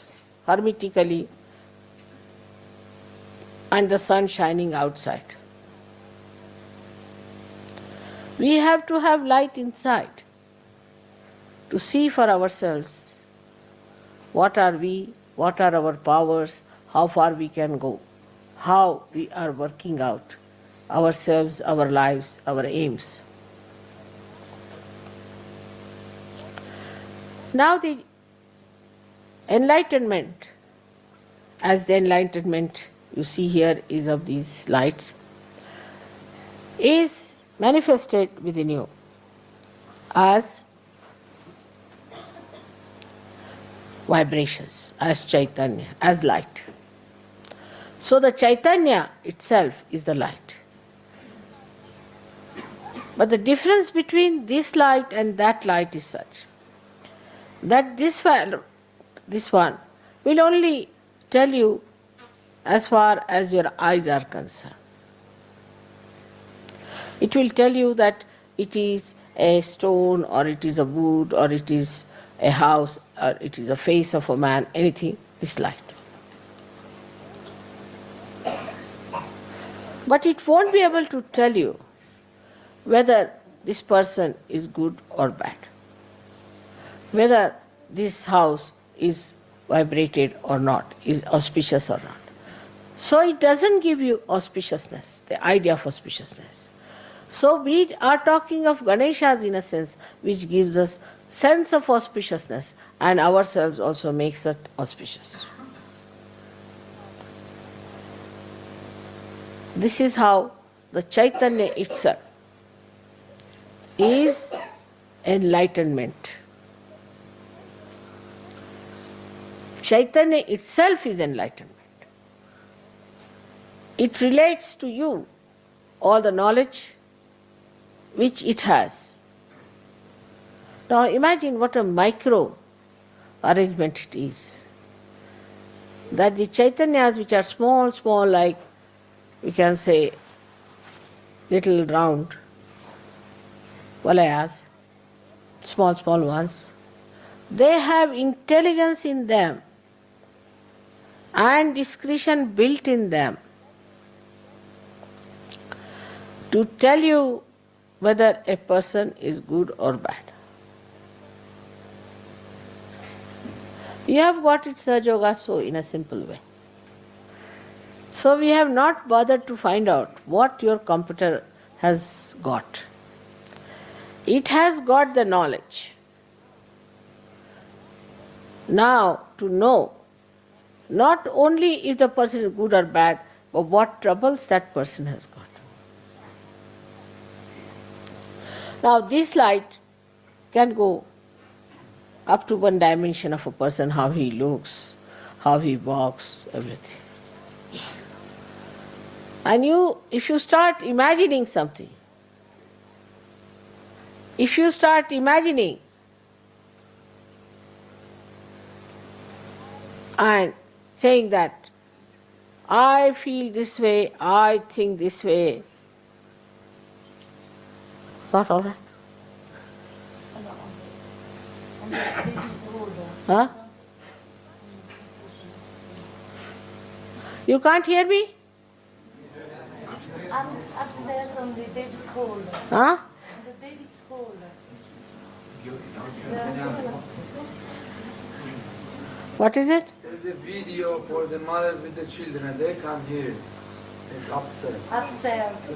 hermetically and the sun shining outside. We have to have light inside to see for ourselves what are we, what are our powers, how far we can go, how we are working out ourselves, our lives, our aims. Now the enlightenment, as the enlightenment you see here is of these lights, is manifested within you as vibrations, as Chaitanya, as light. So the Chaitanya itself is the light. But the difference between this light and that light is such that this one will only tell you as far as your eyes are concerned. It will tell you that it is a stone, or it is a wood, or it is a house, or it is a face of a man, anything, this light. But it won't be able to tell you whether this person is good or bad, whether this house is vibrated or not, is auspicious or not. So it doesn't give you auspiciousness, the idea of auspiciousness. So we are talking of Ganesha's innocence, which gives us sense of auspiciousness, and ourselves also makes it auspicious. This is how the Chaitanya itself is enlightenment. Chaitanya itself is enlightenment. It relates to you all the knowledge which it has. Now imagine what a micro arrangement it is. That the Chaitanyas which are small, like we can say little round valayas, small ones, they have intelligence in them and discretion built in them to tell you whether a person is good or bad. You have got it, Sahajyoga, so in a simple way. So we have not bothered to find out what your computer has got. It has got the knowledge. Now, to know not only if the person is good or bad, of what troubles that person has got. Now this light can go up to one dimension of a person, how he looks, how he walks, everything. And if you start imagining something, if you start imagining and saying that I feel this way, I think this way, not all right? Huh? You can't hear me? I'm upstairs on the baby's holder. Huh? The baby's holder. What is it? There's a video for the mothers with the children. They can't hear. It's upstairs. Upstairs.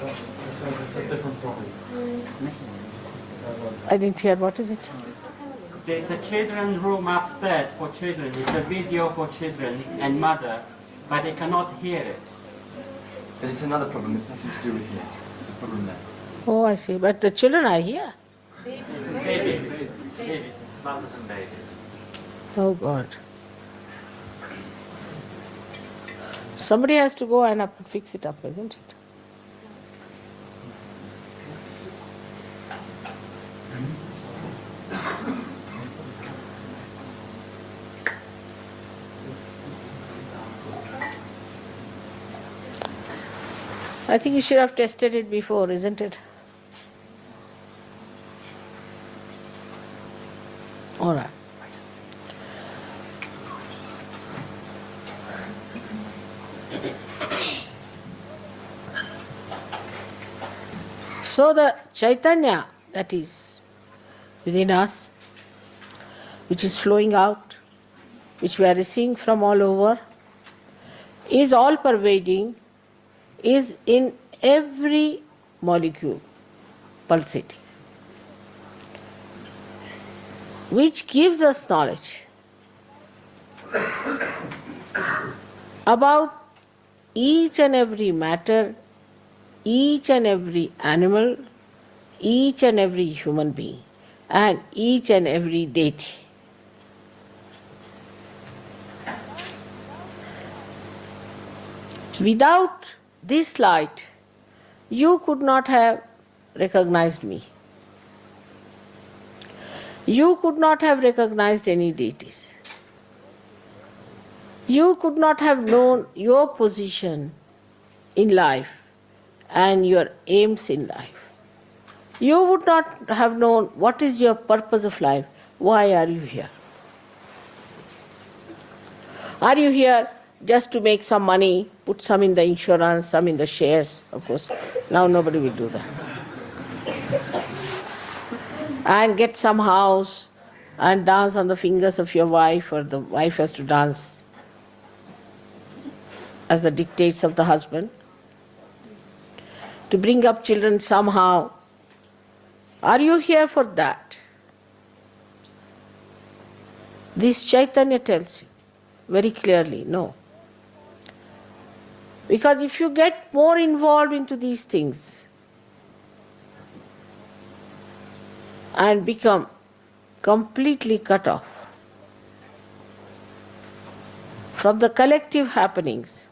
It's a different problem. I didn't hear. What is it? There's a children's room upstairs for children. It's a video for children and mother, but they cannot hear it. But it's another problem. It's nothing to do with you. It's a problem there. Oh, I see. But the children are here. Babies. Mothers and babies. Oh God. Somebody has to go and fix it up, isn't it? I think you should have tested it before, isn't it? All right. So the Chaitanya that is within us, which is flowing out, which we are receiving from all over, is all pervading, is in every molecule pulsating, which gives us knowledge about each and every matter, each and every animal, each and every human being, and each and every deity. Without this light, you could not have recognized me. You could not have recognized any deities. You could not have known your position in life and your aims in life. You would not have known what is your purpose of life. Why are you here? Are you here just to make some money, put some in the insurance, some in the shares? Of course, now nobody will do that. And get some house and dance on the fingers of your wife, or the wife has to dance as the dictates of the husband. To bring up children somehow. Are you here for that? This Chaitanya tells you very clearly, no. Because if you get more involved into these things and become completely cut off from the collective happenings,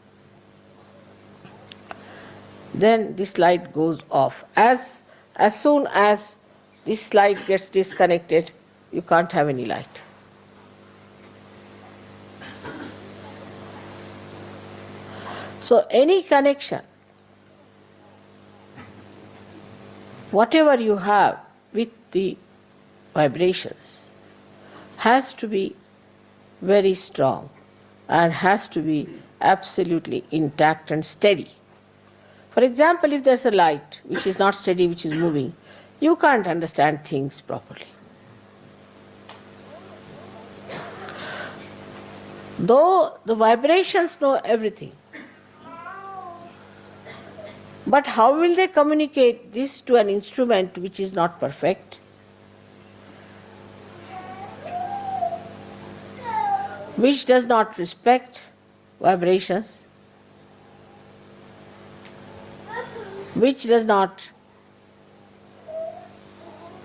then this light goes off. As soon as this light gets disconnected, you can't have any light. So any connection, whatever you have with the vibrations, has to be very strong and has to be absolutely intact and steady. For example, if there's a light which is not steady, which is moving, you can't understand things properly. Though the vibrations know everything, but how will they communicate this to an instrument which is not perfect? Which does not respect vibrations, which does not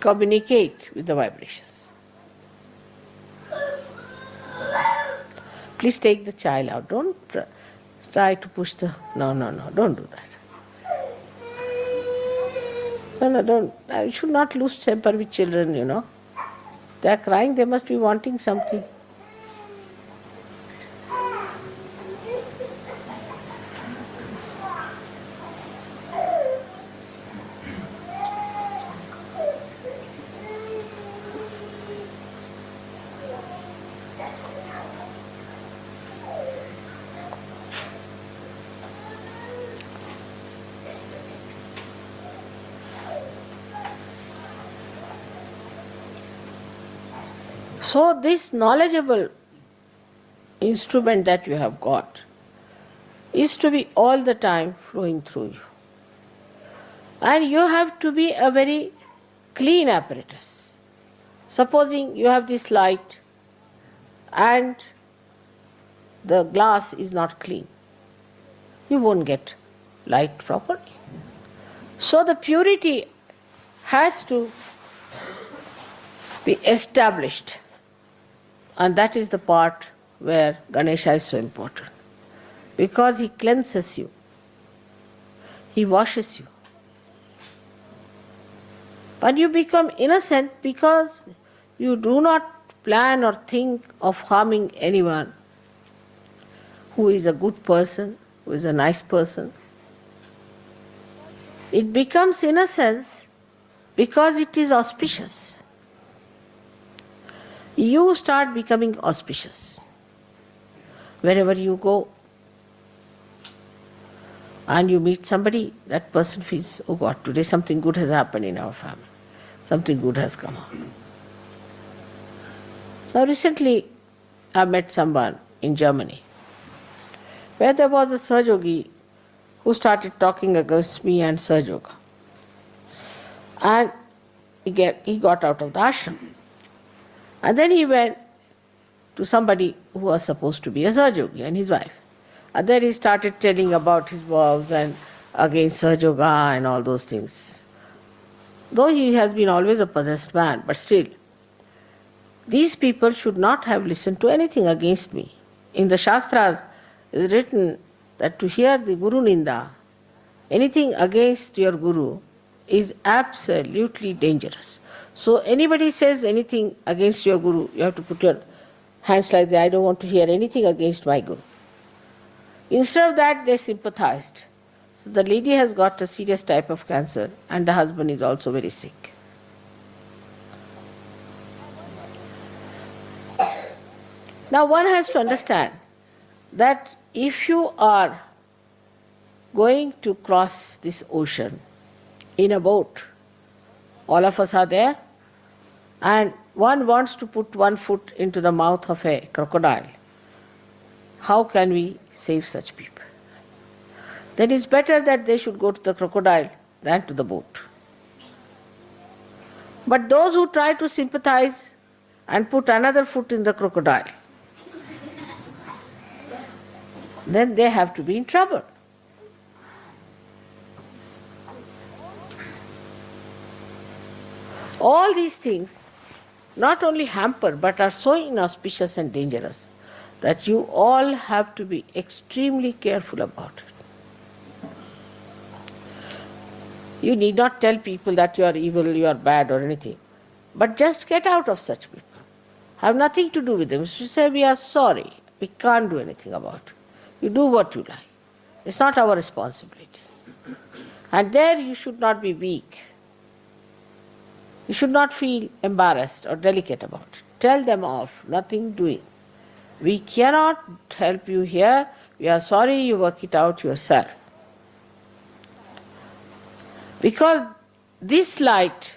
communicate with the vibrations. Please take the child out. Don't try to push the... No, don't do that. No, don't. I should not lose temper with children, you know. They are crying, they must be wanting something. So this knowledgeable instrument that you have got is to be all the time flowing through you. And you have to be a very clean apparatus. Supposing you have this light and the glass is not clean, you won't get light properly. So the purity has to be established. And that is the part where Ganesha is so important. Because he cleanses you. He washes you. But you become innocent because you do not plan or think of harming anyone who is a good person, who is a nice person. It becomes innocence because it is auspicious. You start becoming auspicious. Wherever you go and you meet somebody, that person feels, oh God, today something good has happened in our family. Something good has come out. Now recently I met someone in Germany where there was a Sahaja who started talking against me and Sahaja Yoga. And he got out of the ashram. And then he went to somebody who was supposed to be a Sahaja Yogi and his wife. And then he started telling about his vows and against Sahaja Yoga and all those things. Though he has been always a possessed man, but still, these people should not have listened to anything against me. In the Shastras, it is written that to hear the Guru Ninda, anything against your Guru, is absolutely dangerous. So anybody says anything against your Guru, you have to put your hands like that. I don't want to hear anything against my Guru. Instead of that, they sympathized. So the lady has got a serious type of cancer and the husband is also very sick. Now one has to understand that if you are going to cross this ocean in a boat, all of us are there, and one wants to put one foot into the mouth of a crocodile. How can we save such people? Then it's better that they should go to the crocodile than to the boat. But those who try to sympathize and put another foot in the crocodile, then they have to be in trouble. All these things not only hamper but are so inauspicious and dangerous that you all have to be extremely careful about it. You need not tell people that you are evil, you are bad or anything, but just get out of such people. Have nothing to do with them. You say, we are sorry, we can't do anything about it. You do what you like. It's not our responsibility. And there you should not be weak. You should not feel embarrassed or delicate about it. Tell them off, nothing doing. We cannot help you here. We are sorry, you work it out yourself. Because this light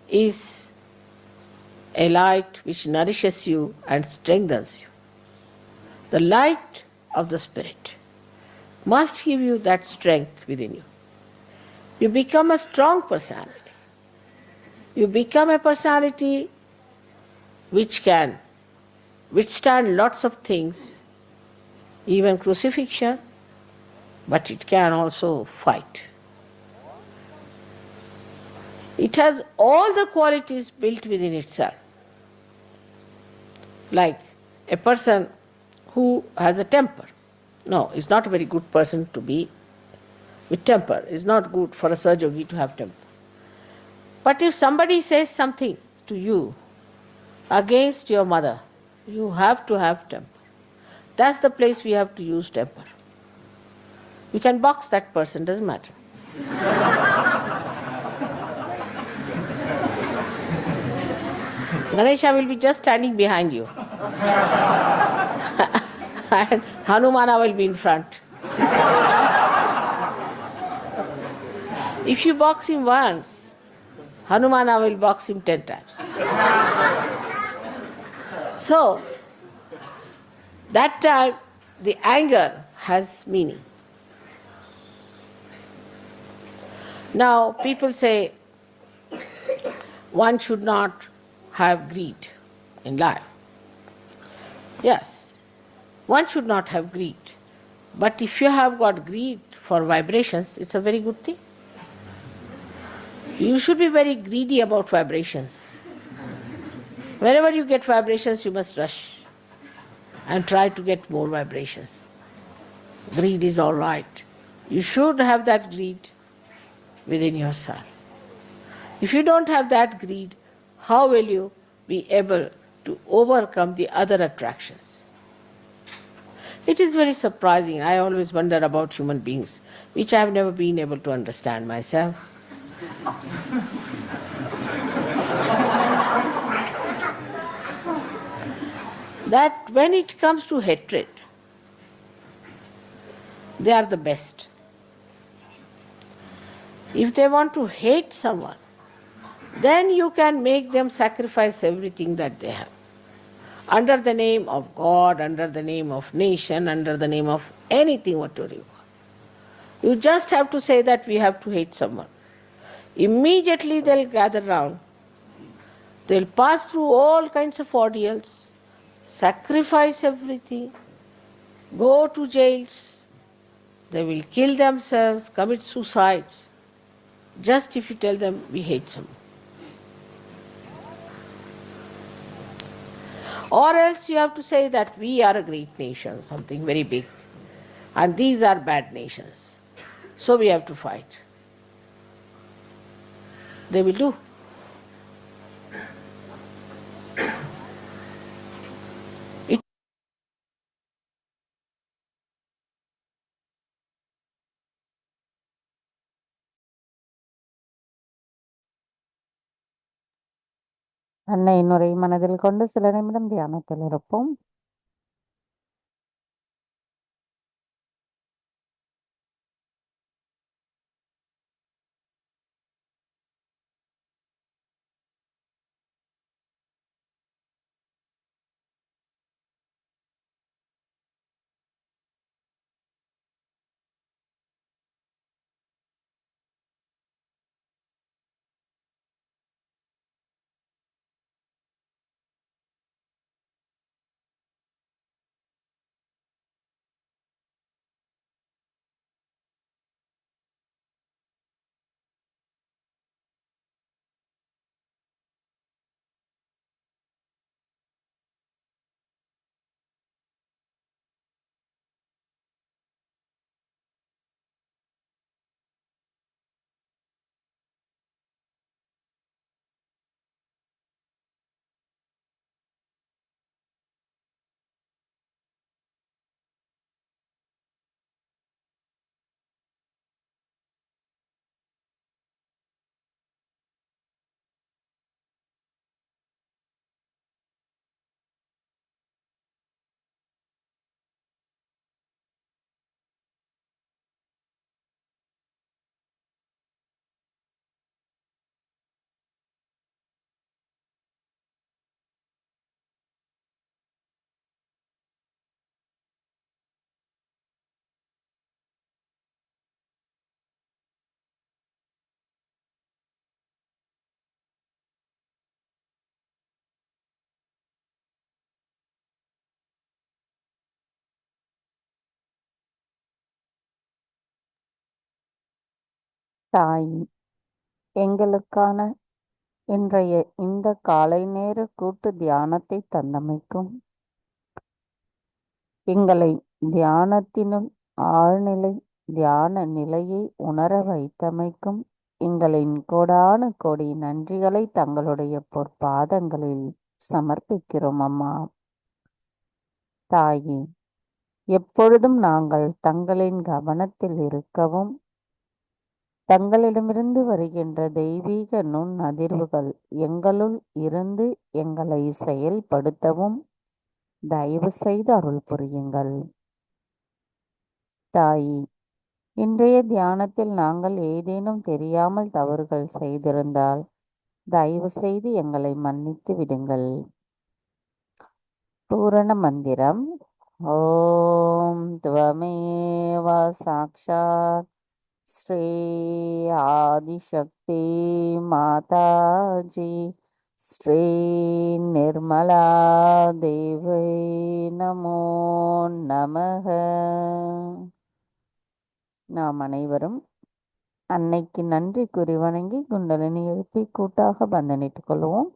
is a light which nourishes you and strengthens you. The light of the Spirit must give you that strength within you. You become a strong personality. You become a personality which can withstand lots of things, even crucifixion, but it can also fight. It has all the qualities built within itself. Like a person who has a temper. No, it's not a very good person to be with temper. It's not good for a Sahajogi to have temper. But if somebody says something to you against your mother, you have to have temper. That's the place we have to use temper. You can box that person, doesn't matter. Ganesha will be just standing behind you. And Hanumana will be in front. If you box him once, Hanumana will box him 10 times. So, that time the anger has meaning. Now, people say one should not have greed in life. Yes, one should not have greed. But if you have got greed for vibrations, it's a very good thing. You should be very greedy about vibrations. Whenever you get vibrations, you must rush and try to get more vibrations. Greed is all right. You should have that greed within yourself. If you don't have that greed, how will you be able to overcome the other attractions? It is very surprising. I always wonder about human beings, which I have never been able to understand myself. That when it comes to hatred, they are the best. If they want to hate someone, then you can make them sacrifice everything that they have. Under the name of God, under the name of nation, under the name of anything, whatever you call. You just have to say that we have to hate someone. Immediately they'll gather round. They'll pass through all kinds of ordeals, sacrifice everything, go to jails. They will kill themselves, commit suicides, just if you tell them we hate someone. Or else you have to say that we are a great nation, something very big, and these are bad nations. So we have to fight. They will do. அன்னையின் உரை மனதில் கொண்டு சில நிமிடம் தியானத்தில் இருப்போம். தாய் எங்களுக்கான இன்றைய இந்த காலை நேர கூட்டு தியானத்தை தந்தமைக்கும், எங்களை தியானத்தினுள் ஆழ்நிலை தியான நிலையை உணர வைத்தமைக்கும் எங்களின் கோடான கோடி நன்றிகளை தங்களுடைய பொற்பாதங்களில் சமர்ப்பிக்கிறோம் அம்மா. தாயே, எப்பொழுதும் நாங்கள் தங்களின் கவனத்தில் இருக்கவும், தங்களிடமிருந்து வருகின்ற தெய்வீக நுண் அதிர்வுகள் எங்களுள் இருந்து எங்களை செயல்படுத்தவும் தயவு செய்து அருள் புரியுங்கள். தாயே, இன்றைய தியானத்தில் நாங்கள் ஏதேனும் தெரியாமல் தவறுகள் செய்திருந்தால் தயவு செய்து எங்களை மன்னித்து விடுங்கள். பூரண மந்திரம். ஓம் துவமேவ சாக்ஷாத் ஸ்ரீ ஆதிசக்தி மாதாஜி ஸ்ரீ நிர்மலா தேவை நமோ நமக. நாம் அனைவரும் அன்னைக்கு நன்றி கூறி வணங்கி குண்டலினி எழுப்பி கூட்டாக பந்தனிட்டுக் கொள்வோம்.